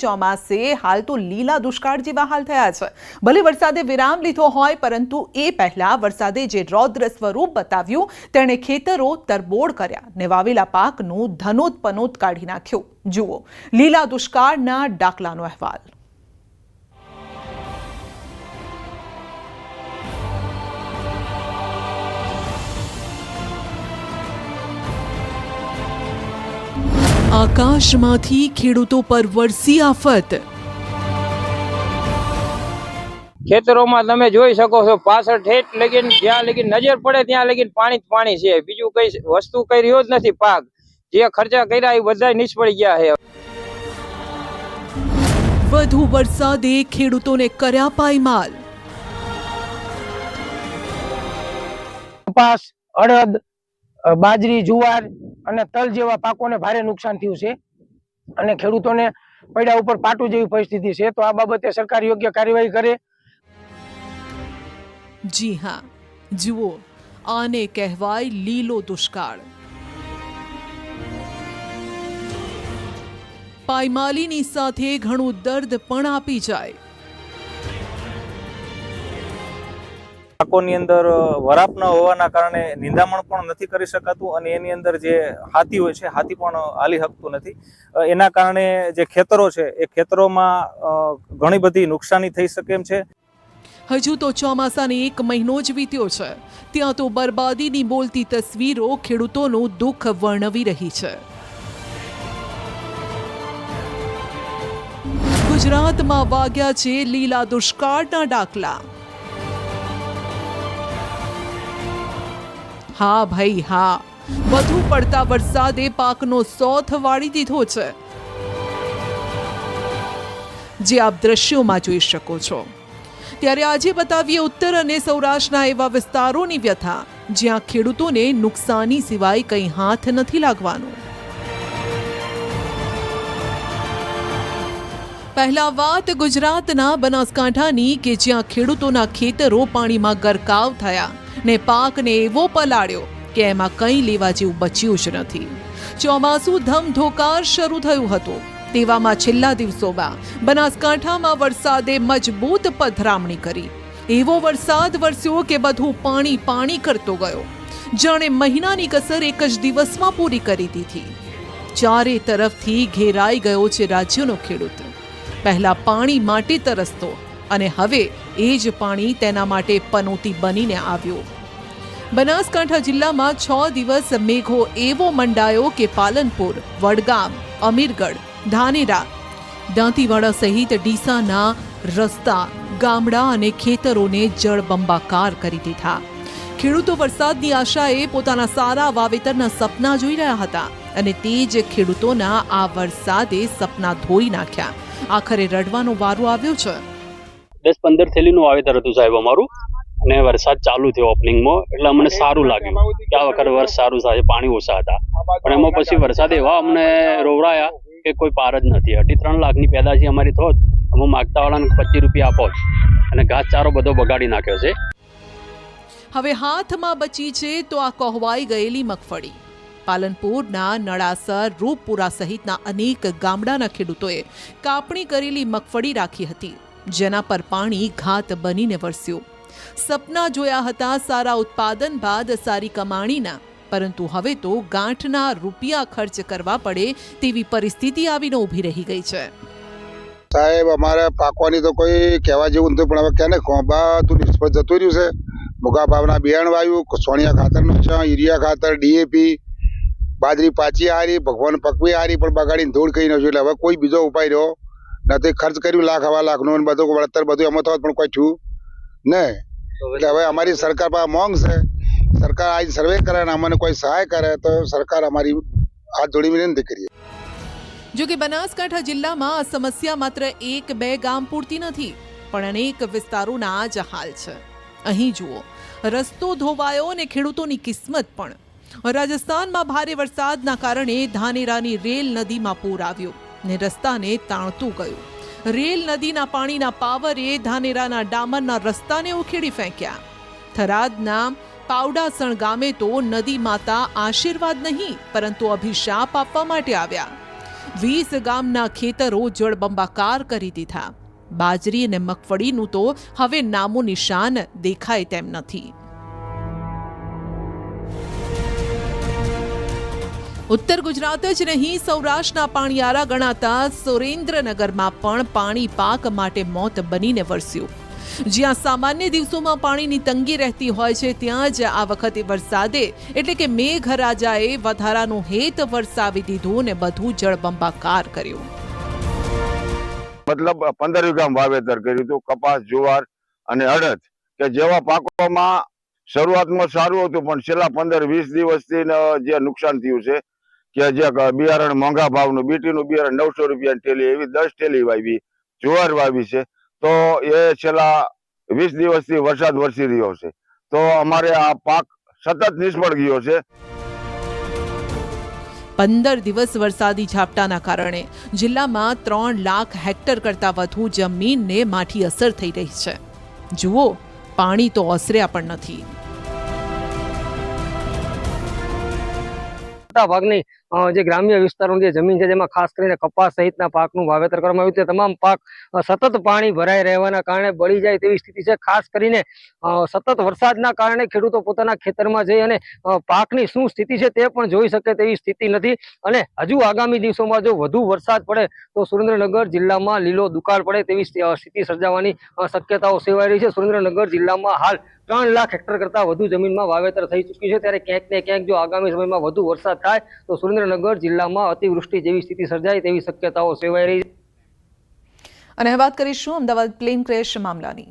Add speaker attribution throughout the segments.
Speaker 1: ચોમાસે હાલ તો લીલા દુષ્કાળ જેવા હાલ થયા છે। ભલે વરસાદે વિરામ લીધો હોય, પરંતુ એ પહેલા વરસાદે જે રૌદ્ર સ્વરૂપ બતાવ્યું તેણે ખેતરો તરબોળ કર્યા ને વાવેલા પાકનું ધનોતપનોત કાઢી નાખ્યું। જુઓ લીલા દુષ્કાળના દાખલાનો અહેવાલ। આકાશમાંથી ખેડૂતો પર વરસી આફત।
Speaker 2: ખેતરોમાં તમે જોઈ શકો છો, પાછળ ઠેઠ લગીને જ્યાં લગીને નજર પડે ત્યાં લગીને પાણી જ પાણી છે। બીજું કઈ વસ્તુ કઈ રહ્યો જ નથી। પાક જે ખર્ચા કર્યા એ બધા નિષ્ફળ ગયા છે।
Speaker 1: વધુ વરસાદે ખેડૂતોને કર્યા પાયમાલ।
Speaker 3: કપાસ, અડદ, બાજરી, જુવાર અને તલ જેવા પાકોને ભારે નુકસાન થયું છે અને ખેડૂતોને પૈડા ઉપર પાટું જેવી પરિસ્થિતિ છે। તો આ બાબતે સરકાર યોગ્ય કાર્યવાહી કરે।
Speaker 1: જી હા, જુઓ આને કહેવાય લીલો દુષ્કાળ। પાયમાલીની સાથે ઘણું દર્દ પણ આપી જાય।
Speaker 4: પાકોની અંદર વરાપ ન હોવાના કારણે નિંદામણ પણ નથી કરી શકાતું અને એની અંદર જે હાથી હોય છે, હાથી પણ હાલી શકતું નથી। એના કારણે જે ખેતરો છે એ ખેતરોમાં ઘણી બધી નુકસાની થઈ શકે એમ છે।
Speaker 1: હજુ તો ચોમાસાને 1 મહિનો જ વીત્યો છે, ત્યાં તો બરબાદીની બોલતી તસવીરો ખેડૂતોનું દુઃખ વર્ણવી રહી છે। ગુજરાતમાં વાગ્યા છે લીલા દુષ્કાળના ડાકલા। હા ભાઈ હા, વધુ પડતા વરસાદે પાકનો સોથ વાળી દીધો છે, જે આપ દ્રશ્યોમાં જોઈ શકો છો। ત્યારે આજે બતાવીએ ઉત્તર અને સૌરાષ્ટ્રના એવા વિસ્તારોની વ્યથા જ્યાં ખેડૂતોને નુકસાની સિવાય કંઈ હાથ નથી લાગવાનું। પહેલા વાત ગુજરાતના બનાસકાંઠાની કે જ્યાં ખેડૂતોના ખેતરો પાણીમાં ગરકાવ થયા ને પાકને એવો પલાળ્યો કે એમાં કંઈ લેવા જેવું બચ્યું જ નથી। ચોમાસું ધમધોકાર શરૂ થયું હતું, તેવામાં છેલ્લા દિવસોમાં બનાસકાંઠામાં વરસાદે મજબૂત પધરામણી કરી। એવો વરસાદ વરસ્યો કે બધું પાણી પાણી કરતો ગયો, જાણે મહિનાની કસર એક જ દિવસમાં પૂરી કરી દીધી। ચારે તરફથી ઘેરાઈ ગયો છે રાજ્યનો ખેડૂત। પહેલા પાણી માટે તરસતો અને હવે એ જ પાણી તેના માટે પનોતી બનીને આવ્યો। બનાસકાંઠા જિલ્લામાં 6 દિવસ મેઘો એવો મંડાયો કે પાલનપુર, વડગામ, અમીરગઢ, ધાનેરા, દાંતીવાડા સહિત ડીસાના રસ્તા, ગામડા અને ખેતરોને જળબંબાકાર કરી દીધા। ખેડૂતો વરસાદની આશાએ પોતાના સારા વાવેતરના સપના જોઈ રહ્યા હતા અને તે જ ખેડૂતોના આ વરસાદે સપના ધોઈ નાખ્યા। આખરે રડવાનો વારો આવ્યો છે।
Speaker 5: 10-15 થેલીનું વાવેતર હતું સાહેબ અમારું, અને વરસાદ ચાલુ થયો ઓપનિંગમાં, એટલે અમને સારું લાગ્યું કે આ વખતે વર્ષ સારું થાય, પાણી ઓછા હતા। પણ એમાં પછી વરસાદ એવા અમને રોવરાયા કે કોઈ પાર જ નથી। 2.5-3 લાખની પેદાશી અમારી થોત, અમે માગતા વાળાને 25 રૂપિયા આપો અને ઘાસચારો બધો બગાડી નાખ્યો છે।
Speaker 1: હવે હાથમાં બચી છે તો આ કહોવાઈ ગયેલી મગફળી। પાલનપુરના નળાસર, રૂપપુરા સહિતના અનેક ગામડાના ખેડૂતોએ કાપણી કરેલી મગફળી રાખી હતી, જેના પર પાણી ઘાત બનીને વરસ્યું। સપના જોયા હતા સારા ઉત્પાદન બાદ સારી કમાણીના, પરંતુ હવે તો ગાંઠના રૂપિયા ખર્ચ કરવા પડે તેવી પરિસ્થિતિ આવીને ઊભી રહી ગઈ છે।
Speaker 6: સાહેબ અમારે પાકવાની તો કોઈ કહેવા જેવું નથી, પણ હવે ક્યાં બધું નિષ્ફળ જતું રહ્યું છે। મોગા ભાવના બિયારણ વાયુ, સોનિયા ખાતરનું છે, યુરિયા ખાતર, ડીએપી, બાજરી પાછી હારી, ભગવાન પકવી હારી, પણ બગાડીને ધૂળ કહી નાખ્યું। એટલે હવે કોઈ બીજો ઉપાય રહ્યો નથી। ખર્ચ કર્યું 1 લાખ 1.5 લાખનું, બધું વળતર બધું એમાં થયું પણ કોઈ થયું નહીં। એટલે હવે અમારી સરકાર પાસે માંગ છે, સરકાર આ સર્વે કરે અને અમને કોઈ સહાય કરે તો સરકાર અમારી હાથ જોડી વિનંતી કરીએ।
Speaker 1: જો કે બનાસકાંઠા જિલ્લામાં આ સમસ્યા માત્ર 1-2 ગામ પૂરતી નથી, પણ અનેક વિસ્તારોના આ જ હાલ છે। અહીં જુઓ, રસ્તો ધોવાયો અને ખેડૂતોની કિસ્મત પણ। રાજસ્થાનમાં ભારે વરસાદના કારણે ધાનેરાની રેલ નદીમાં પૂર આવ્યું ને રસ્તાને તાણતું ગયું। રેલ નદીના પાણીના પાવરે ધાનેરાના ડામરના રસ્તાને ઉખેડી ફેંક્યા। થરાદના પાવડાસણ ગામે તો નદી માતા આશીર્વાદ નહીં પરંતુ અભિશાપ આપવા માટે આવ્યા। 20 ગામના ખેતરો જળબંબાકાર કરી દીધા. બાજરી અને મગફળીનું તો હવે નામો નિશાન દેખાય તેમ નથી. ઉત્તર ગુજરાત જ નહીં, સૌરાષ્ટ્રના પાણીયારા ગણાતા સુરેન્દ્રનગરમાં પણ પાણી પાક માટે મોત બનીને વરસ્યું. જ્યાં સામાન્ય દિવસોમાં પાણીની તંગી રહેતી હોય છે, ત્યાં જ આ વખતે વરસાદે એટલે કે મેઘરાજાએ વધારાનું હેત વરસાવી દીધું ને બધું જળબંબાકાર કર્યું.
Speaker 7: મતલબ 15 વીઘામાં વાવેતર કર્યું હતું, કપાસ, જુવાર અને અડદ, કે જેવા પાકોમાં શરૂઆતમાં સારું હતું, પણ છેલ્લા 15-20 દિવસથી જે નુકસાન થયું છે કે જે બિયારણ મોંઘા ભાવનું, બીટીનું બિયારણ 900 રૂપિયાની ટેલી, એવી 10 ટેલી વાવી, જુવાર વાવી છે, તો એ છેલ્લા 20 દિવસથી વરસાદ વરસી રહ્યો છે, તો અમારે આ પાક સતત નિષ્ફળ ગયો છે.
Speaker 1: 15 દિવસ વરસાદી ઝાપટાના કારણે જિલ્લામાં 3 લાખ હેક્ટર કરતાં વધુ જમીનને માઠી અસર થઈ રહી છે. જુઓ, પાણી તો ઓસર્યા પણ નથી.
Speaker 8: મોટાભાગની જે ગ્રામ્ય વિસ્તારોની જે જમીન છે, જેમાં ખાસ કરીને કપાસ સહિતના પાકનું વાવેતર કરવામાં આવ્યું છે, તમામ પાક સતત પાણી ભરાઈ રહેવાના કારણે બળી જાય તેવી સ્થિતિ છે. ખાસ કરીને સતત વરસાદના કારણે ખેડૂતો પોતાના ખેતરમાં જઈ અને પાકની શું સ્થિતિ છે તે પણ જોઈ શકે તેવી સ્થિતિ નથી. અને હજુ આગામી દિવસોમાં જો વધુ વરસાદ પડે તો સુરેન્દ્રનગર જિલ્લામાં લીલો દુકાળ પડે તેવી સ્થિતિ સર્જાવાની શક્યતાઓ સેવાઈ રહી છે. સુરેન્દ્રનગર જિલ્લામાં હાલ 3 લાખ હેક્ટર કરતાં વધુ જમીનમાં વાવેતર થઈ ચૂકી છે, ત્યારે ક્યાંક ને ક્યાંક જો આગામી સમયમાં વધુ વરસાદ થાય તો સુરેન્દ્રનગર જિલ્લામાં અતિવૃષ્ટિ જેવી સ્થિતિ સર્જાય તેવી શક્યતાઓ સેવાઈ રહી છે.
Speaker 1: અને હવે વાત કરીશું અમદાવાદ પ્લેન ક્રેશ મામલાની.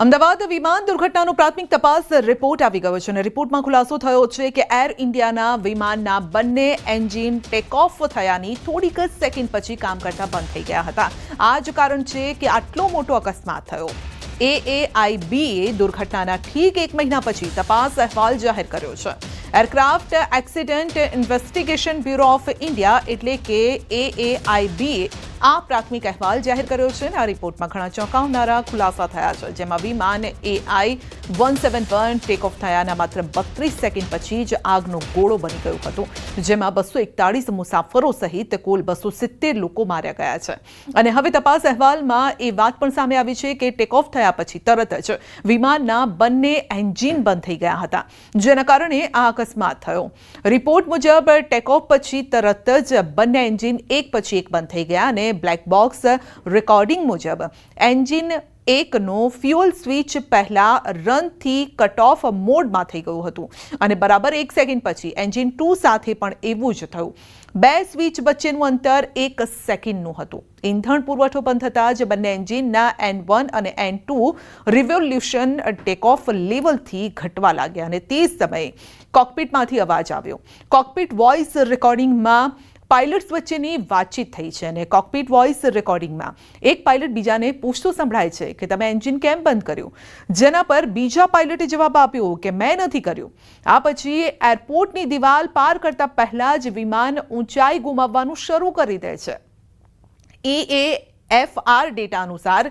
Speaker 1: અમદાવાદ વિમાન દુર્ઘટનાનો પ્રાથમિક તપાસ રિપોર્ટ આવી ગયો છે અને રિપોર્ટમાં ખુલાસો થયો છે કે એર ઇન્ડિયાના વિમાનના બંને એન્જિન ટેક ઓફ થયાની થોડીક જ સેકન્ડ પછી કામ કરતા બંધ થઈ ગયા હતા. આ જ કારણ છે કે આટલો મોટો અકસ્માત થયો. AAIBએ દુર્ઘટનાના ઠીક 1 મહિના પછી તપાસ અહેવાલ જાહેર કર્યો છે. Aircraft accident investigation bureau of India એટલે કે AAIBએ આ પ્રાથમિક અહેવાલ જાહેર કર્યો છે અને આ રિપોર્ટમાં ઘણા ચોંકાવનારા ખુલાસા થયા છે, જેમાં વિમાન AI-171 ટેક ઓફ થયાના માત્ર 32 સેકન્ડ પછી જ આગનો ગોળો બની ગયું હતું, જેમાં 241 મુસાફરો સહિત કુલ 270 લોકો માર્યા ગયા છે. અને હવે તપાસ અહેવાલમાં એ વાત પણ સામે આવી છે કે ટેક ઓફ થયા પછી તરત જ વિમાનના બંને એન્જિન બંધ થઈ ગયા હતા, જેના કારણે આ અકસ્માત થયો. રિપોર્ટ મુજબ ટેક ઓફ પછી તરત જ બંને એન્જિન એક પછી એક બંધ થઈ ગયા અને બ્લેક બોક્સ રેકોર્ડિંગ મુજબ એન્જિન 1નો ફ્યુઅલ સ્વિચ પહેલા રનથી કટ ઓફ મોડમાં થઈ ગયું હતું અને બરાબર 1 સેકન્ડ પછી એન્જિન 2 સાથે પણ એવું જ થયું. 2 સ્વિચ વચ્ચેનું અંતર 1 સેકન્ડનું હતું. ઇંધણ પુરવઠો બંધ થતાં જ બંને એન્જિનના N1 અને N2 રિવોલ્યુશન ટેક ઓફ લેવલથી ઘટવા લાગ્યા અને તે સમયે કોકપિટમાંથી અવાજ આવ્યો. કોકપિટ વોઇસ રેકોર્ડિંગમાં પાયલટ્સ વચ્ચેની વાતચીત થઈ છે અને કોકપિટ વોઇસ રેકોર્ડિંગમાં એક પાયલટ બીજાને પૂછતો સંભળાય છે કે તમે એન્જિન કેમ બંધ કર્યું, જેના પર બીજા પાયલટે જવાબ આપ્યો કે મેં નથી કર્યું. આ પછી એરપોર્ટની દિવાલ પાર કરતા પહેલા જ વિમાન ઊંચાઈ ગુમાવવાનું શરૂ કરી દે છે. EAFR ડેટા અનુસાર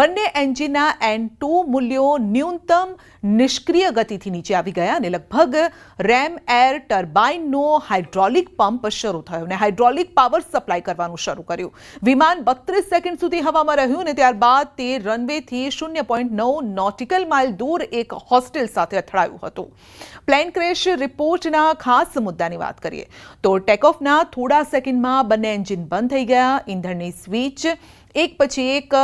Speaker 1: બંને એન્જિનના N2 મૂલ્યો ન્યૂનતમ નિષ્ક્રિય ગતિથી નીચે આવી ગયા અને લગભગ રેમ એર ટર્બાઇનનો હાઇડ્રોલિક પંપ શરૂ થયો અને હાઇડ્રોલિક પાવર સપ્લાય કરવાનું શરૂ કર્યું. વિમાન 32 સેકન્ડ સુધી હવામાં રહ્યું અને ત્યારબાદ તે રનવેથી 0.9 નોટિકલ માઇલ દૂર એક હોસ્ટેલ સાથે અથડાયું હતું. પ્લેન ક્રેશ રિપોર્ટના ખાસ મુદ્દાની વાત કરીએ તો ટેકઓફના થોડા સેકન્ડમાં બંને એન્જિન બંધ થઈ ગયા. ઇંધણની સ્વિચ એક પછી એક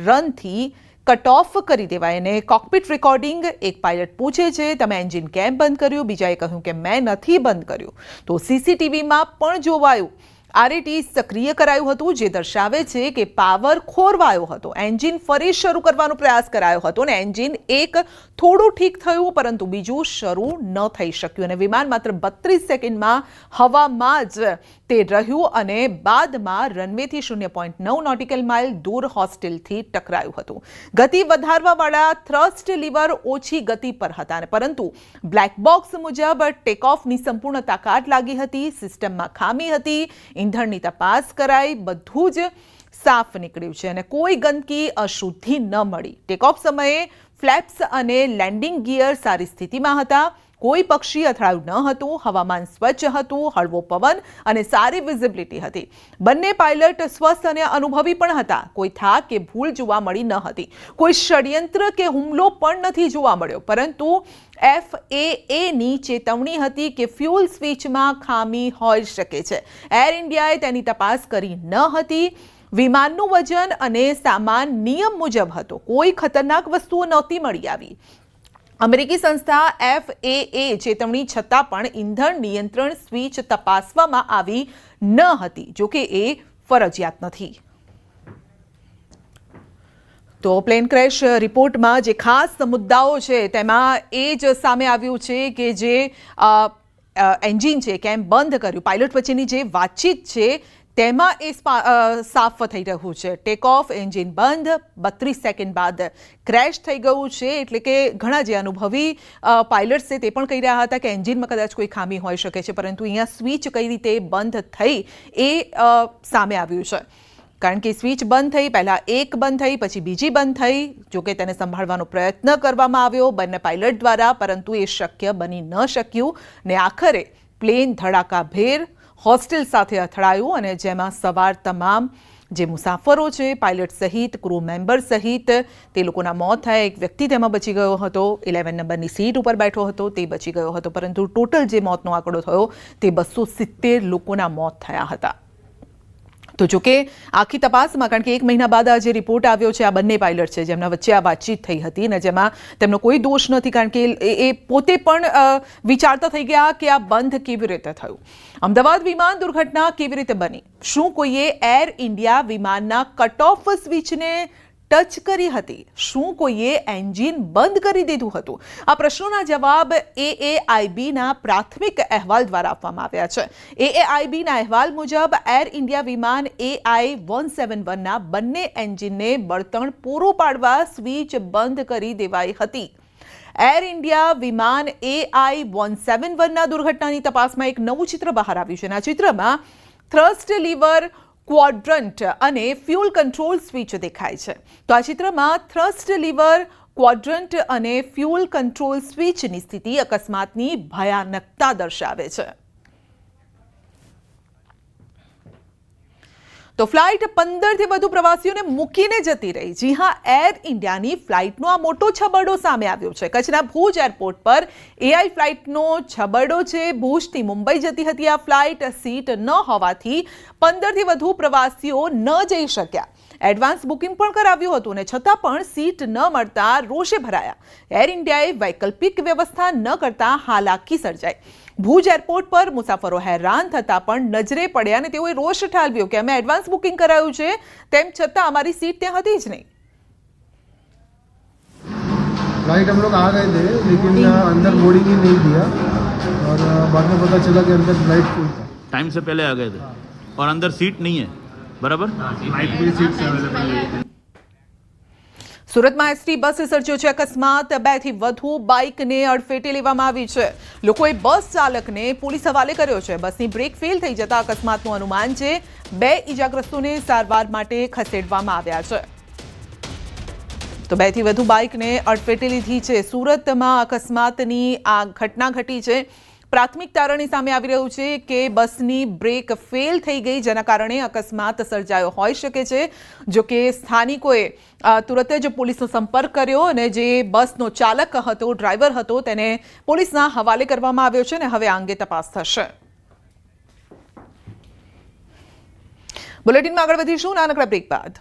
Speaker 1: રનથી કટ ઓફ કરી દેવાય અને કોકપિટ રેકોર્ડિંગ એક પાયલટ પૂછે છે તમે એન્જિન કેમ બંધ કર્યું, બીજાએ કહ્યું કે મેં નથી બંધ કર્યું. તો CCTVમાં પણ જોવાયું RAT સક્રિય કરાયું હતું, જે દર્શાવે છે કે પાવર ખોરવાયો હતો. એન્જિન ફરી શરૂ કરવાનો પ્રયાસ કરાયો હતો અને એન્જિન એક થોડું ઠીક થયું પરંતુ બીજું શરૂ ન થઈ શક્યું અને વિમાન માત્ર 32 સેકન્ડમાં હવામાં જ તે રહ્યું અને બાદમાં રનવેથી 0.9 નોટિકલ માઇલ દૂર હોસ્ટેલથી ટકરાયું હતું. ગતિ વધારવાવાળા થ્રસ્ટ લીવર ઓછી ગતિ પર હતા પરંતુ બ્લેક બોક્સ મુજબ ટેકઓફની સંપૂર્ણ તાકાત લાગી હતી. સિસ્ટમમાં ખામી હતી. ઇંધણની તપાસ કરાઈ, બધું જ સાફ નીકળ્યું છે અને કોઈ ગંદકી અશુદ્ધિ ન મળી. ટેકઓફ સમયે ફ્લેપ્સ અને લેન્ડિંગ ગિયર સારી સ્થિતિમાં હતા. કોઈ પક્ષી અથડાયું ન હતું. હવામાન સ્વચ્છ હતું. હળવો પવન અને સારી વિઝિબિલિટી હતી. બંને પાયલટ સ્વસ્થ અને અનુભવી પણ હતા. કોઈ થાક કે ભૂલ જોવા મળી ન હતી. કોઈ ષડયંત્ર કે હુમલો પણ નથી જોવા મળ્યો. પરંતુ FAAની ચેતવણી હતી કે ફ્યુઅલ સ્વિચમાં ખામી હોઈ શકે છે. એર ઇન્ડિયાએ તેની તપાસ કરી ન હતી. વિમાનનું વજન અને સામાન નિયમ મુજબ હતો. કોઈ ખતરનાક વસ્તુઓ નહોતી મળી આવી. અમેરિકી સંસ્થા FAA ચેતવણી છતાં પણ ઇંધણ નિયંત્રણ સ્વિચ તપાસવામાં આવી ન હતી. જોકે એ ફરજિયાત નથી. તો પ્લેન ક્રેશ રિપોર્ટમાં જે ખાસ મુદ્દાઓ છે તેમાં એ જ સામે આવ્યું છે કે જે એન્જિન છે કેમ બંધ કર્યું, પાયલટ વચ્ચેની જે વાતચીત છે તેમાં એ સાફ થઈ રહ્યું છે. ટેક ઓફ, એન્જિન બંધ, 32 સેકન્ડ બાદ ક્રેશ થઈ ગયું છે. એટલે કે ઘણા જે અનુભવી પાયલટ્સ છે તે પણ કહી રહ્યા હતા કે એન્જિનમાં કદાચ કોઈ ખામી હોઈ શકે છે, પરંતુ અહીંયા સ્વિચ કઈ રીતે બંધ થઈ એ સામે આવ્યું છે. કારણ કે સ્વિચ બંધ થઈ, પહેલાં એક બંધ થઈ, પછી બીજી બંધ થઈ. જોકે તેને સંભાળવાનો પ્રયત્ન કરવામાં આવ્યો બંને પાયલટ દ્વારા, પરંતુ એ શક્ય બની ન શક્યું ને આખરે પ્લેન ધડાકાભેર હોસ્ટેલ સાથે અથડાયું અને જેમાં સવાર તમામ જે મુસાફરો છે, પાયલટ સહિત, ક્રૂ મેમ્બર સહિત, તે લોકોના મોત થયા. એક વ્યક્તિ તેમાં બચી ગયો હતો. 11 નંબરની સીટ ઉપર બેઠો હતો, તે બચી ગયો હતો. પરંતુ ટોટલ જે મોતનો આંકડો થયો તે 270 લોકોના મોત થયા હતા. તો જોકે આખી તપાસમાં, કારણ કે 1 મહિના બાદ આ જે રિપોર્ટ આવ્યો છે, આ બંને પાયલટ છે જેમના વચ્ચે આ વાતચીત થઈ હતી અને જેમાં તેમનો કોઈ દોષ નથી, કારણ કે એ પોતે પણ વિચારતા થઈ ગયા કે આ બંધ કેવી રીતે થયું. અમદાવાદ વિમાન દુર્ઘટના કેવી રીતે બની? શું કોઈએ એર ઇન્ડિયા વિમાનના કટ ઓફ સ્વિચને ટચ કરી હતી? શું કોઈએ એન્જિન બંધ કરી દીધું હતું? આ પ્રશ્નોના જવાબ AAIBના પ્રાથમિક અહેવાલ દ્વારા આપવામાં આવ્યા છે. AAIBના અહેવાલ મુજબ એર ઇન્ડિયા વિમાન AI-171ના બંને એન્જિનને બળતણ પૂરું પાડવા સ્વિચ બંધ કરી દેવાઈ હતી. એર ઇન્ડિયા વિમાન AI-171ના દુર્ઘટનાની તપાસમાં એક નવું ચિત્ર બહાર આવ્યું છે. આ ચિત્રમાં થ્રસ્ટ લીવર, ક્વોડ્રન્ટ અને ફ્યુઅલ કંટ્રોલ સ્વિચ દેખાય છે. તો આ ચિત્રમાં થ્રસ્ટ લીવર, ક્વોડ્રન્ટ અને ફ્યુઅલ કંટ્રોલ સ્વિચની સ્થિતિ અકસ્માતની ભયાનકતા દર્શાવે છે. તો ફ્લાઇટ 15થી વધુ પ્રવાસીઓને મૂકીને જતી રહી. જી હા, એર ઇન્ડિયાની ફ્લાઇટનો આ મોટો છબરડો સામે આવ્યો છે. કચ્છના ભુજ એરપોર્ટ પર AI ફ્લાઇટનો છબરડો છે. ભુજથી મુંબઈ જતી હતી આ ફ્લાઇટ. સીટ ન હોવાથી 15થી વધુ પ્રવાસીઓ ન જઈ શક્યા. એડવાન્સ બુકિંગ પણ કરાવ્યું હતું અને છતાં પણ સીટ ન મળતા રોષે ભરાયા. એર ઇન્ડિયાએ વૈકલ્પિક વ્યવસ્થા ન કરતા હાલાકી સર્જાઈ. ભુજ એરપોર્ટ પર મુસાફરો હેરાન થતા પણ નજરે પડ્યા અને તેઓએ રોષ ઠાલવ્યો કે અમે એડવાન્સ બુકિંગ કરાયું છે, તેમ છતાં અમારી सीट ત્યાં હતી જ નહીં.
Speaker 9: फ्लाइट हम लोग आ गए थे, लेकिन अंदर बोर्डिंग ही नहीं दिया और बाद में पता चला कि अंदर फ्लाइट फुल था.
Speaker 10: टाइम से पहले आ गए थे और अंदर सीट नहीं है, बराबर?
Speaker 9: फ्लाइट में सीट्स अवेलेबल नहीं थी.
Speaker 1: સુરતમાં એસટી બસ સર્જ્યો છે અકસ્માત. 2 થી વધુ બાઇકને અડફેટે લેવામાં આવી છે. લોકોએ બસ ચાલકને પોલીસ હવાલે કર્યો છે. બસની બ્રેક ફેલ થઈ જતા અકસ્માતનું અનુમાન છે. 2 ઇજાગ્રસ્તોને સારવાર માટે ખસેડવામાં આવ્યા છે. તો 2 થી વધુ બાઇકને અડફેટે લીધી છે. સુરતમાં અકસ્માતની આ ઘટના ઘટી છે. પ્રાથમિક તારણ સામે આવી રહ્યું છે કે બસની બ્રેક ફેલ થઈ ગઈ, જેના કારણે અકસ્માત સર્જાયો હોઈ શકે છે. જો કે સ્થાનિકોએ તુરત જ પોલીસનો સંપર્ક કર્યો અને જે બસનો ચાલક હતો, ડ્રાઈવર હતો, તેને પોલીસના હવાલે કરવામાં આવ્યો છે અને હવે આ અંગે તપાસ થશે. બુલેટિનમાં આગળ વધીશું નાનકડા બ્રેક બાદ.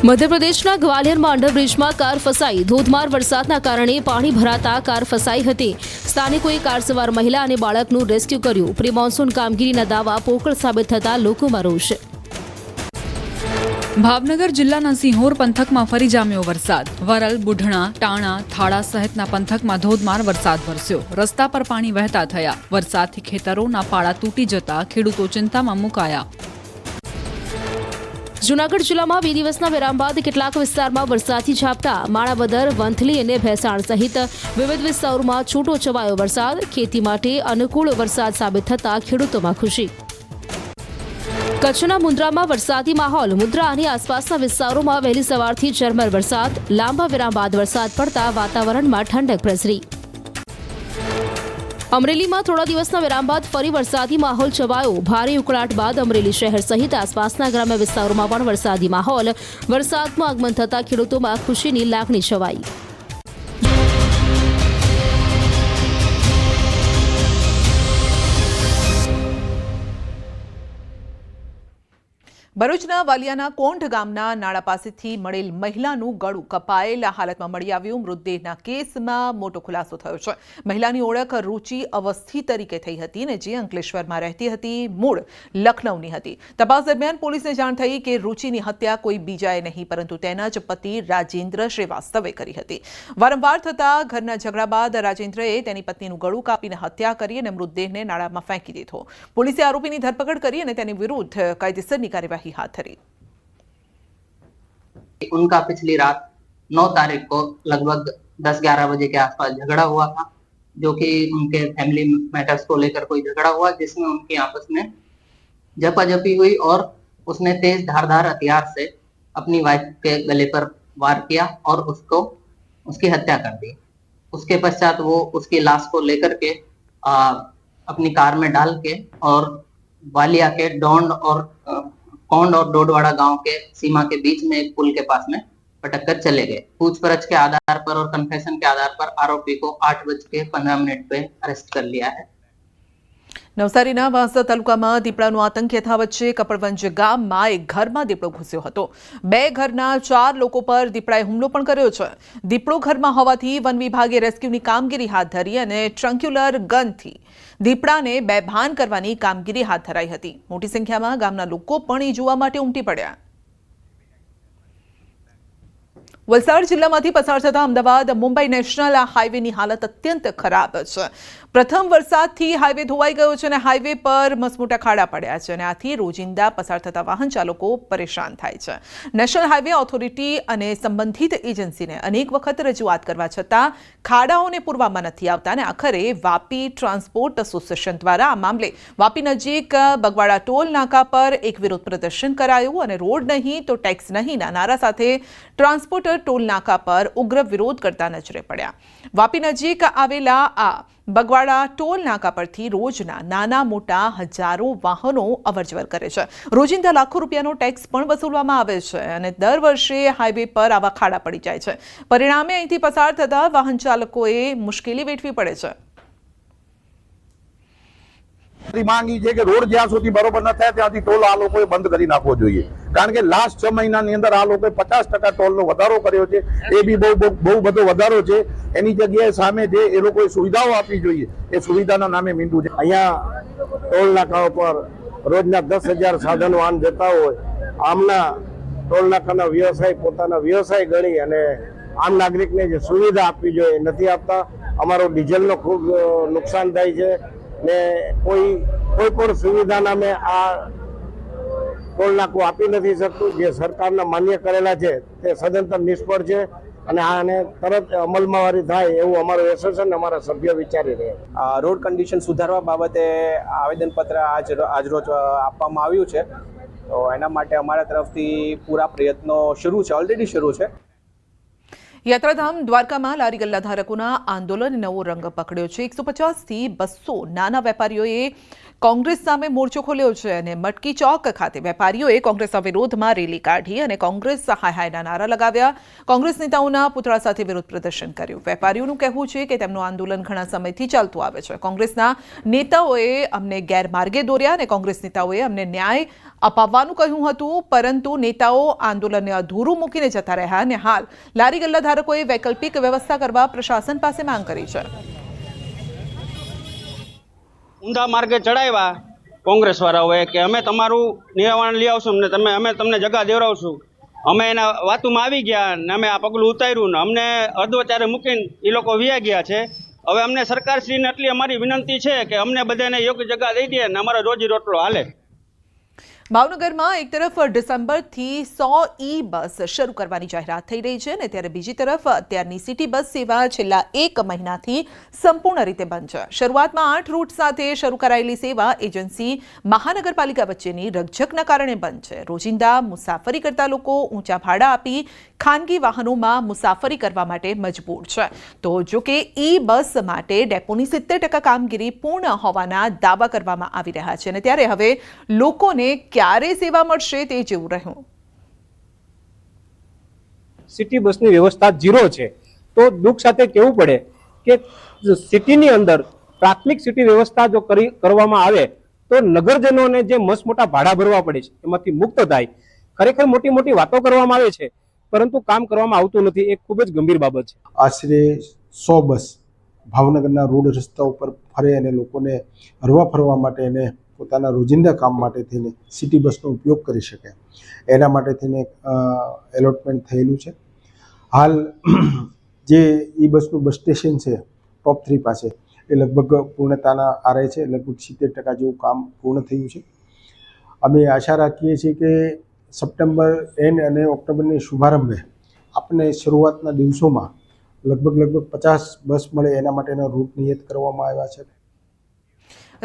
Speaker 11: મધ્યપ્રદેશના ગ્વાલિયરમાં અંડરબ્રિજમાં કાર ફસાઈ. ધોધમાર વરસાદના કારણે પાણી ભરાતા કાર ફસાઈ હતી. સ્થાનિકોએ કાર સવાર મહિલા અને બાળકનું રેસ્ક્યુ કર્યું. પ્રી મોન્સૂન કામગીરીના દાવા પોકળ સાબિત થતા લોકોમાં રોષ.
Speaker 12: ભાવનગર જિલ્લાના સિંહોર પંથકમાં ફરી જામ્યો વરસાદ. વરલ, બુઢણા, ટાણા, થાળા સહિતના પંથકમાં ધોધમાર વરસાદ વરસ્યો. રસ્તા પર પાણી વહેતા થયા. વરસાદથી ખેતરોના પાળા તૂટી જતા ખેડૂતો ચિંતામાં મુકાયા.
Speaker 11: જૂનાગઢ જિલ્લામાં 2 દિવસના વિરામ બાદ કેટલાક વિસ્તારમાં વરસાદથી ઝાપટા, માણાવદર, વંથલી અને ભેસાણ સહિત વિવિધ વિસ્તારોમાં છૂટો છવાયો વરસાદ. ખેતી માટે અનુકૂળ વરસાદ સાબિત થતા ખેડૂતોમાં ખુશી. કચ્છના મુન્દ્રામાં વરસાદી માહોલ. મુન્દ્રા અને આસપાસના વિસ્તારોમાં વહેલી સવારથી ઝરમર વરસાદ. લાંબા વિરામ બાદ વરસાદ પડતા વાતાવરણમાં ઠંડક પ્રસરી. અમરેલીમાં થોડા દિવસના વિરામ બાદ ફરી વરસાદી માહોલ છવાયો. ભારે ઉકળાટ બાદ અમરેલી શહેર સહિત આસપાસના ગ્રામ્ય વિસ્તારોમાં પણ વરસાદી માહોલ. વરસાદનું આગમન થતા ખેડૂતોમાં ખુશીની લાગણી છવાઈ.
Speaker 1: ભરૂચના વાલિયાના કોંઢ ગામના નાળા પાસેથી મળેલ મહિલાનું ગળું કપાયેલા હાલતમાં મળી આવ્યું. મૃતદેહના કેસમાં મોટો ખુલાસો થયો છે. મહિલાની ઓળખ રુચિ અવસ્થી તરીકે થઈ હતી અને જે અંકલેશ્વરમાં રહેતી હતી, મૂળ લખનૌની હતી. તપાસ દરમિયાન પોલીસને જાણ થઈ કે રુચિની હત્યા કોઈ બીજાએ નહીં પરંતુ તેના જ પતિ રાજેન્દ્ર શ્રીવાસ્તવે કરી હતી. વારંવાર થતા ઘરના ઝઘડા બાદ રાજેન્દ્રએ તેની પત્નીનું ગળું કાપીને હત્યા કરી અને મૃતદેહને નાળામાં ફેંકી દીધો. પોલીસે આરોપીની ધરપકડ કરી અને તેની વિરુદ્ધ કાયદેસરની કાર્યવાહી हाथ धरी.
Speaker 13: उनका पिछली रात 9 तारीख को लगभग 10-11 बजे के आसपास झगड़ा हुआ था, जो कि उनके फैमिली मैटर्स को लेकर कोई झगड़ा हुआ जिसमें उनकी आपस में झपाझपी हुई और उसने तेज धारदार हथियार से अपनी वाइफ के गले पर वार किया और उसको उसकी हत्या कर दी. उसके पश्चात वो उसकी लाश को लेकर के अपनी कार में डाल के और वालिया के कोंड और डोडवाड़ा गांव के सीमा के बीच में एक पुल के पास में पटक कर चले गए. पूछपरछ के आधार पर और कन्फेशन के आधार पर आरोपी को 8:15 पे अरेस्ट कर लिया है.
Speaker 1: નવસારીના વાંસદા તાલુકામાં દીપડાનો આતંક યથાવત છે. કપડવંજ ગામમાં એક ઘરમાં દીપડો ઘૂસ્યો હતો. 2 ઘરના 4 લોકો પર દીપડાએ હુમલો પણ કર્યો છે. દીપડો ઘરમાં હોવાથી વન વિભાગે રેસ્ક્યુની કામગીરી હાથ ધરી અને ટ્રંક્યુલર ગનથી દીપડાને બેભાન કરવાની કામગીરી હાથ ધરાઈ હતી. મોટી સંખ્યામાં ગામના લોકો પણ એ જોવા માટે ઉમટી પડ્યા. વલસાડ જિલ્લામાંથી પસાર થતા અમદાવાદ મુંબઈ નેશનલ હાઈવેની હાલત અત્યંત ખરાબ છે. પ્રથમ વરસાદથી હાઈવે ધોવાઈ ગયો છે અને હાઈવે પર મસમોટા ખાડા પડ્યા છે અને આથી રોજિંદા પસાર થતા વાહન ચાલકો પરેશાન થાય છે. નેશનલ હાઈવે ઓથોરિટી અને સંબંધિત એજન્સીને અનેક વખત રજૂઆત કરવા છતાં ખાડાઓને પૂરવામાં નથી આવતા અને આખરે વાપી ટ્રાન્સપોર્ટ એસોસિએશન દ્વારા આ મામલે વાપી નજીક બગવાડા ટોલ નાકા પર એક વિરોધ પ્રદર્શન કરાયું અને રોડ નહીં તો ટેક્સ નહીંના નારા સાથે ટ્રાન્સપોર્ટર ટોલ નાકા પર ઉગ્ર વિરોધ કરતા નજરે પડ્યા. વાપી નજીક આવેલા આ બગવાડા ટોલ નાકા પરથી રોજના નાના મોટા હજારો વાહનો અવરજવર કરે છે. રોજિંદા લાખો રૂપિયાનો ટેક્સ પણ વસૂલવામાં આવે છે અને દર વર્ષે હાઈવે પર આવા ખાડા પડી જાય છે. પરિણામે અહીંથી પસાર થતા વાહન ચાલકોએ મુશ્કેલી વેઠવી પડે છે.
Speaker 14: માંગી છે કે રોડ જ્યાં સુધી બરોબર ન થાય ત્યાંથી ટોલ આ લોકોએ બંધ કરી નાખવો જોઈએ. કારણ કે લાસ્ટ 6 મહિનાની અંદર આ લોકોએ 50% ટોલનો વધારો કર્યો છે. એ બી બહુ બધો વધારો છે. એની જગ્યાએ સામે જે એ લોકોએ સુવિધાઓ આપવી જોઈએ એ સુવિધાના નામે મીંડું છે. અહીંયા ટોલ નાકાઓ પર રોજના 10,000 સાધનો આમ જતા હોય. આમના ટોલ નાકાના વ્યવસાય પોતાના વ્યવસાય ગણી અને આમ નાગરિકને જે સુવિધા આપવી જોઈએ નથી આપતા. અમારો ડીઝલનો ખૂબ નુકસાન થાય છે ને કોઈ પણ સુવિધા નામે આ ટોલ નાકું આપી નથી શકતું. જે સરકારના માન્ય કરેલા છે તે સદંતર નિષ્ફળ છે અને આને તરત અમલમાં વારી થાય એવું અમારું એસોસિએશન અમારા સભ્યો વિચારી રહ્યા.
Speaker 15: રોડ કન્ડિશન સુધારવા બાબતે આવેદનપત્ર આજરોજ આપવામાં આવ્યું છે. તો એના માટે અમારા તરફથી પૂરા પ્રયત્નો ઓલરેડી શરૂ છે.
Speaker 1: યાત્રાધામ દ્વારકામાં લારી ગલ્લા ધારકોના આંદોલને નવો રંગ પકડ્યો છે. 150થી 200 નાના વેપારીઓએ કોંગ્રેસ સામે મોરચો ખોલ્યો છે અને મટકી ચોક ખાતે વેપારીઓએ કોંગ્રેસના વિરોધમાં રેલી કાઢી અને કોંગ્રેસ હાય હાયના નારા લગાવ્યા. કોંગ્રેસ નેતાઓના પુતળા સાથે વિરોધ પ્રદર્શન કર્યું. વેપારીઓનું કહેવું છે કે તેમનું આંદોલન ઘણા સમયથી ચાલતું આવે છે. કોંગ્રેસના નેતાઓએ અમને ગેરમાર્ગે દોર્યા અને કોંગ્રેસ નેતાઓએ અમને ન્યાય અપાવવાનું કહ્યું હતું, પરંતુ નેતાઓ આંદોલનને અધૂરું મૂકીને જતા રહ્યા અને હાલ લારી ગલ્લા ધારકોએ વૈકલ્પિક વ્યવસ્થા કરવા પ્રશાસન પાસે માંગ કરી છે.
Speaker 16: ઊંધા માર્ગે ચડાવ્યા કોંગ્રેસ વાળાઓએ કે અમે તમારું નિવારણ લઈ આવશું ને અમે તમને જગા દેવડાવશું. અમે એના વાતોમાં આવી ગયા ને અમે આ પગલું ઉતાર્યું ને અમને અધવચારે મૂકીને એ લોકો વ્યા ગયા છે. હવે અમને સરકારશ્રીને એટલી અમારી વિનંતી છે કે અમને બધાને યોગ્ય જગા દઈ દે ને અમારો રોજી રોટલો હાલે.
Speaker 1: ભાવનગરમાં એક તરફ ડિસેમ્બરથી 100 ઈ બસ શરૂ કરવાની જાહેરાત થઈ રહી છે અને ત્યારે બીજી તરફ અત્યારની સિટી બસ સેવા છેલ્લા 1 મહિનાથી સંપૂર્ણ રીતે બંધ છે. શરૂઆતમાં 8 રૂટ સાથે શરૂ કરાયેલી સેવા એજન્સી મહાનગરપાલિકા વચ્ચેની રકઝકના કારણે બંધ છે. રોજિંદા મુસાફરી કરતા લોકો ઊંચા ભાડા આપી ખાનગી વાહનોમાં મુસાફરી કરવા માટે મજબૂર છે. તો જો કે ઈ બસ માટે ડેપોની 70% કામગીરી પૂર્ણ હોવાના દાવા કરવામાં આવી રહ્યા છે અને ત્યારે હવે લોકોને ક્યારે સેવા મળશે તે જેવું રહ્યું.
Speaker 15: સિટી બસની વ્યવસ્થા 0 છે તો દુઃખ સાથે કહેવું પડે કે સિટીની અંદર પ્રાથમિક સિટી વ્યવસ્થા જો કરવામાં આવે તો નગરજનોને જે મસ્ત મોટા ભાડા ભરવા પડે છે એમાંથી મુક્ત થાય. ખરેખર મોટી મોટી વાતો કરવામાં આવે છે પરંતુ કામ કરવામાં આવતું નથી. એક ખૂબ જ ગંભીર બાબત છે.
Speaker 9: આશરે 100 બસ ભાવનગરના રોડ રસ્તા ઉપર ફરે અને લોકોને હરવા ફરવા માટે એને પોતાના રોજિંદા કામ માટે થઈને સિટી બસનો ઉપયોગ કરી શકે એના માટે થઈને એલોટમેન્ટ થયેલું છે. હાલ જે ઈ બસનું બસ સ્ટેશન છે ટોપ 3 પાસે એ લગભગ પૂર્ણતાના આરે છે. લગભગ 70% જેવું કામ પૂર્ણ થયું છે. અમે આશા રાખીએ છીએ કે સપ્ટેમ્બર એન્ડ અને ઓક્ટોબરની શુભારંભે આપણે શરૂઆતના દિવસોમાં લગભગ 50 બસ મળે એના માટેના રૂટ નિયત કરવામાં આવ્યા છે.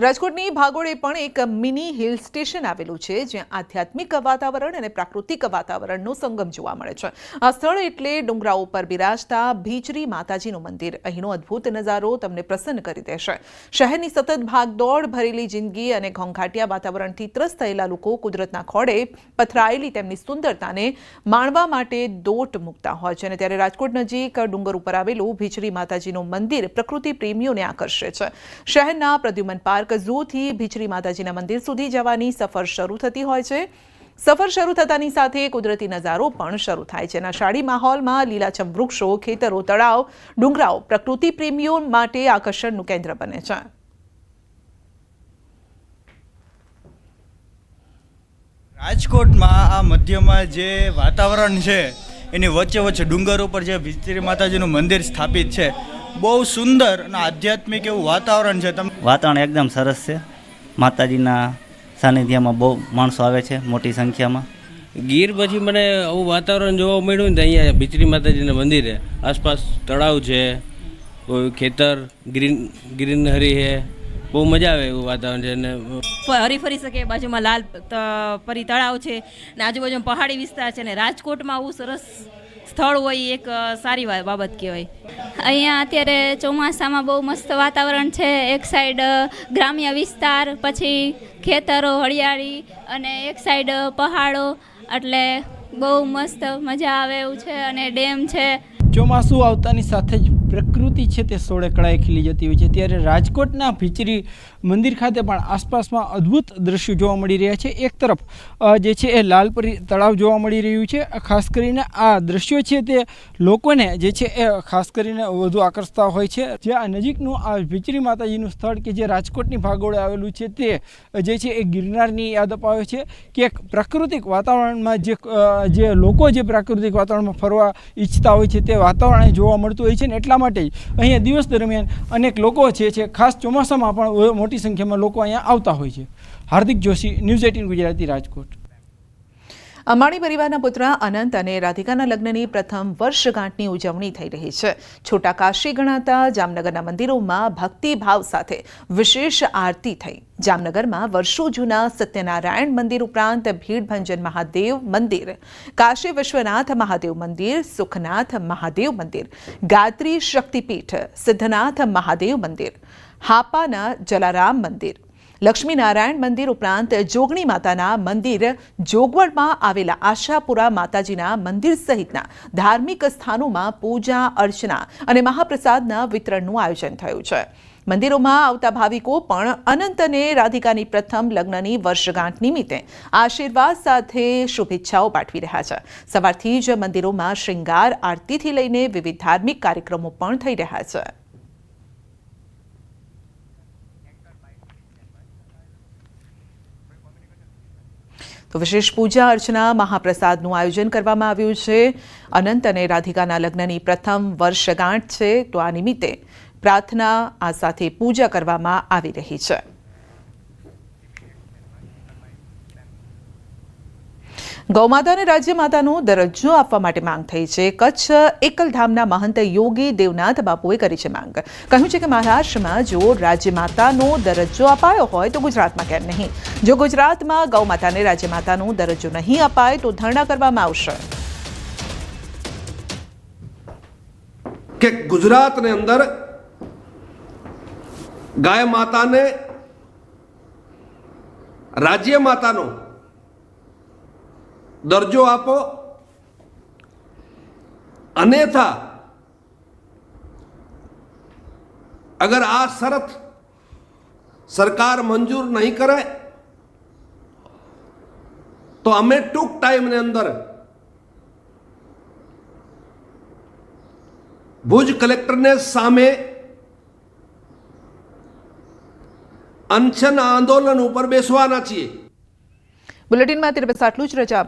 Speaker 1: રાજકોટની ભાગોળે પણ એક મિની હિલ સ્ટેશન આવેલું છે જ્યાં આધ્યાત્મિક વાતાવરણ અને પ્રાકૃતિક વાતાવરણનો સંગમ જોવા મળે છે. આ સ્થળ એટલે ડુંગરાઓ પર બિરાજતા ભીચરી માતાજીનું મંદિર. અહીંનો અદ્ભુત નજારો તમને પ્રસન્ન કરી દેશે. શહેરની સતત ભાગદોડ ભરેલી જિંદગી અને ઘોંઘાટિયા વાતાવરણથી ત્રસ્ત થયેલા લોકો કુદરતના ખોળે પથરાયેલી તેમની સુંદરતાને માણવા માટે દોટ મૂકતા હોય છે અને ત્યારે રાજકોટ નજીક ડુંગર ઉપર આવેલું ભીચરી માતાજીનું મંદિર પ્રકૃતિ પ્રેમીઓને આકર્ષે છે. શહેરના પ્રદ્યુમન પાર્ક ઝૂથી ભીચરી માતાજીના મંદિર સુધી જવાની સફર શરૂ થતી હોય છે. સફર શરૂ થતાની સાથે કુદરતી નજારો પણ શરૂ થાય છે. નશાળી માહોલમાં લીલાછમ વૃક્ષો, ખેતરો, તળાવ, ડુંગરાઓ પ્રકૃતિ પ્રેમીઓ માટે આકર્ષણનું કેન્દ્ર બને છે.
Speaker 17: રાજકોટમાં આ મધ્યમાં જે વાતાવરણ છે એની વચ્ચે વચ્ચે ડુંગર ઉપર જે ભીચરી માતાજીનું મંદિર સ્થાપિત છે બહુ સુંદર અને આધ્યાત્મિક એવું વાતાવરણ છે.
Speaker 18: વાતાવરણ એકદમ સરસ છે. માતાજીના સાનિધ્યમાં બહુ માણસો આવે છે મોટી સંખ્યામાં.
Speaker 19: ગીર પછી મને આવું વાતાવરણ જોવા મળ્યું ને તો અહીંયા ભીચરી માતાજીના મંદિરે આસપાસ તળાવ છે, કોઈ ખેતર, ગ્રીનહરી છે, બહુ મજા આવે એવું વાતાવરણ છે. અને
Speaker 20: હરી ફરી શકે. બાજુમાં લાલ પરી તળાવ છે ને આજુબાજુમાં પહાડી વિસ્તાર છે ને રાજકોટમાં આવું સરસ સ્થળ હોય એક સારી બાબત કહેવાય.
Speaker 21: અહીંયા અત્યારે ચોમાસામાં બહુ મસ્ત વાતાવરણ છે. એક સાઈડ ગ્રામ્ય વિસ્તાર, પછી ખેતરો, હરિયાળી અને એક સાઈડ પહાડો, એટલે બહુ મસ્ત મજા આવે એવું છે. અને ડેમ છે.
Speaker 22: ચોમાસું આવતાની સાથે જ પ્રકૃતિ છે તે સોળે કળાએ ખીલી જતી હોય છે. ત્યારે રાજકોટના ભીચરી મંદિર ખાતે પણ આસપાસમાં અદ્ભુત દ્રશ્યો જોવા મળી રહ્યા છે. એક તરફ જે છે એ લાલપરી તળાવ જોવા મળી રહ્યું છે. ખાસ કરીને આ દ્રશ્યો છે તે લોકોને જે છે એ ખાસ કરીને વધુ આકર્ષતા હોય છે. જે આ નજીકનું આ ભીચરી માતાજીનું સ્થળ કે જે રાજકોટની ભાગોળે આવેલું છે તે જે છે એ ગિરનારની યાદ અપાવે છે કે એક પ્રાકૃતિક વાતાવરણમાં જે લોકો જે પ્રાકૃતિક વાતાવરણમાં ફરવા ઈચ્છતા હોય છે તે વાતાવરણ જોવા મળતું હોય છે ને એટલા માટે અહીંયા દિવસ દરમિયાન અનેક લોકો છે ખાસ ચોમાસામાં પણ મોટી સંખ્યામાં લોકો અહીંયા આવતા હોય છે. હાર્દિક જોશી, ન્યૂઝ 18 ગુજરાતી, રાજકોટ.
Speaker 1: અંબાણી પરિવારના પુત્ર અનંત અને રાધિકાના લગ્નની પ્રથમ વર્ષગાંઠની ઉજવણી થઈ રહી છે. છોટા કાશી ગણાતા જામનગરના મંદિરોમાં ભક્તિભાવ સાથે વિશેષ આરતી થઈ. જામનગરમાં વર્ષો જૂના સત્યનારાયણ મંદિર ઉપરાંત ભીડભંજન મહાદેવ મંદિર, કાશી વિશ્વનાથ મહાદેવ મંદિર, સુખનાથ મહાદેવ મંદિર, ગાયત્રી શક્તિપીઠ, સિદ્ધનાથ મહાદેવ મંદિર, હાપાના જલારામ મંદિર, લક્ષ્મીનારાયણ મંદિર ઉપરાંત જોગણી માતાના મંદિર, જોગવડમાં આવેલા આશાપુરા માતાજીના મંદિર સહિતના ધાર્મિક સ્થાનોમાં પૂજા અર્ચના અને મહાપ્રસાદના વિતરણનું આયોજન થયું છે. મંદિરોમાં આવતા ભાવિકો પણ અનંત અને રાધિકાની પ્રથમ લગ્નની વર્ષગાંઠ નિમિત્તે આશીર્વાદ સાથે શુભેચ્છાઓ પાઠવી રહ્યા છે. સવારથી જ મંદિરોમાં શૃંગાર આરતીથી લઈને વિવિધ ધાર્મિક કાર્યક્રમો પણ થઈ રહ્યા છે. તો વિશેષ પૂજા અર્ચના મહાપ્રસાદનું આયોજન કરવામાં આવ્યું છે. અનંત અને રાધિકાના લગ્નની પ્રથમ વર્ષગાંઠ છે તો આ નિમિત્તે પ્રાર્થના આ સાથે પૂજા કરવામાં આવી રહી છે. ગૌમાતાને રાજ્ય માતાનો દરજ્જો આપવા માટે માંગ થઈ છે. કચ્છ એકલધામના મહંત યોગી દેવનાથ બાપુએ કરી છે માંગ. કહ્યું છે કે મહારાષ્ટ્રમાં જો રાજ્ય માતાનો દરજ્જો અપાયો હોય તો ગુજરાતમાં કેમ નહીં? જો ગુજરાતમાં ગૌમાતાને રાજ્ય માતાનો દરજ્જો નહીં અપાય તો ધરણા કરવામાં આવશે.
Speaker 2: કે ગુજરાતની અંદર ગાય માતાને રાજ્ય માતાનો દરજ્જો આપો, અન્યથા અગર આ શરત સરકાર મંજૂર નહીં કરે તો અમે ટૂંક ટાઈમની અંદર ભુજ કલેક્ટરને સામે અનશન આંદોલન ઉપર બેસવાના છીએ.
Speaker 1: બુલેટિનમાં અત્યારે બસ આટલું જ. રજા.